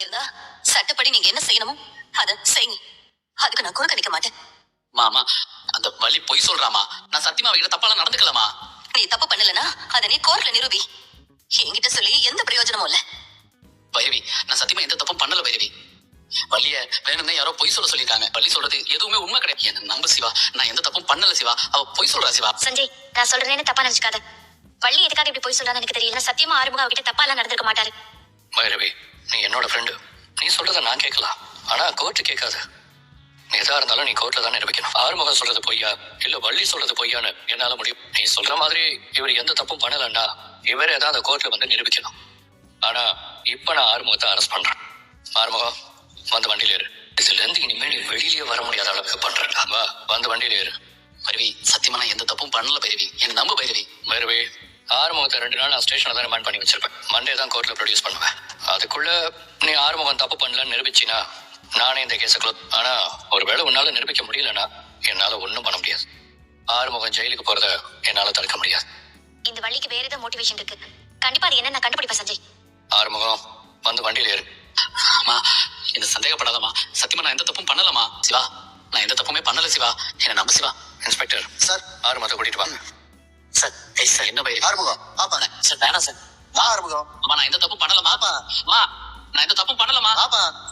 இருந்தா சட்டப்படி நீங்க என்ன செய்யணுமோ அத செய்யுங்க. அதுக்கு நான் குறுக்க நிக்க மாட்டேன். மாமா அந்த வலி பொய் சொல்றாமா. நான் சத்தியமா அவகிட்ட தப்பாலாம் நடந்துக்கலாமா. நீ தப்பு பண்ணலனா அத நீ கோர்ட்ல நிரூபி. என்கிட்ட சொல்லி எந்த பிரயோஜனமும் இல்ல. பைரவி நான் சத்தியமா எந்த தப்பும் பண்ணல பைரவி. வள்ளிய வேணும்னே யாரோ பொய் சொல்லிருக்காங்க. வள்ளி சொல்றது எதுவுமே உண்மை கிடையாது. என்ன நம்ப சிவா. நான் எந்த தப்பும் பண்ணல சிவா. அவ பொய் சொல்றா சிவா. சஞ்சய், நான் சொல்றேன்னு தப்பா நினைச்சுக்காத. வள்ளி எதுக்காக இப்படி பொய் சொல்றான்னு எனக்கு தெரியல. சத்தியமா ஆறுமுகம் அவகிட்ட தப்பா எல்லாம் நடந்திருக்க மாட்டாரு. பைரவி நீ என்னோட ஃப்ரெண்டு. நீ சொல்றத நான் கேட்கலாம், ஆனா கோர்ட்டு கேட்காது. எதா இருந்தாலும் நீ கோர்ட்ல தான் நிரூபிக்கணும். ஆறுமுகம் சொல்றது பொய்யா இல்ல வள்ளி சொல்றது பொய்யான்னு என்னால முடியும். நீ சொல்ற மாதிரி இவர் எந்த தப்பும் பண்ணலன்னா இவரே தான் அந்த கோர்ட்ல வந்து நிரூபிக்கணும். ஆனா இப்ப நான் ஆறுமுகத்தை அரெஸ்ட் பண்றேன். ஆறுமுகம் வந்து வண்டியில ஏறு. இதுல இருந்து இனிமே நீ வெளியிலேயே வர முடியாத அளவுக்கு பண்றேன். வா வந்து வண்டியில ஏறு. பைரவி சத்தியமா நான் எந்த தப்பும் பண்ணல பைரவி. என்ன நம்ப பைரவி. பைரவி ஆறுமுகத்தை 2 நாள் நான் ஸ்டேஷன்ல தான் ரிமாண்ட் பண்ணி வச்சிருப்பேன். மண்டே தான் கோர்ட்ல ப்ரொடியூஸ் பண்ணுவேன். அதுக்குள்ள நீ ஆறுமுகம் தப்பு பண்ணலன்னு நிரூபிச்சினா நானே இந்த கேஸை க்ளோஸ். ஆனா ஒருவேளை உன்னால நிரூபிக்க முடியலன்னா என்னால ஒண்ணும் பண்ண முடியாது. ஆறுமுகம் ஜெயிலுக்கு போறத என்னால தடுக்க முடியாது. இந்த வள்ளிக்கு வேற ஏதாவது மோட்டிவேஷன் இருக்கு. கண்டிப்பா அது என்ன நான் கண்டுபிடிப்பேன் சஞ்சய். ஆறுமுகம் வந்து வண்டியில ஏறு. அம்மா என்ன சந்தேகப்படாதமா. சத்தியமா நான் எந்த தப்பும் பண்ணலமா சிவா. நான் எந்த தப்புமே பண்ணல சிவா. என்ன நம்ப சிவா. இன்ஸ்பெக்டர் சார் ஆறுமுகத்தை கூட்டிட்டு வாங்க. சார் சார் என்ன பைரவி. ஆறுமுகம் பாப்பா சார் வேணாம் சார். வா ஆறுமுகம் அம்மா நான் எந்த தப்பும் பண்ணலமா. பாப்பா அம்மா நான் எந்த தப்பும் பண்ணலமா. பாப்பா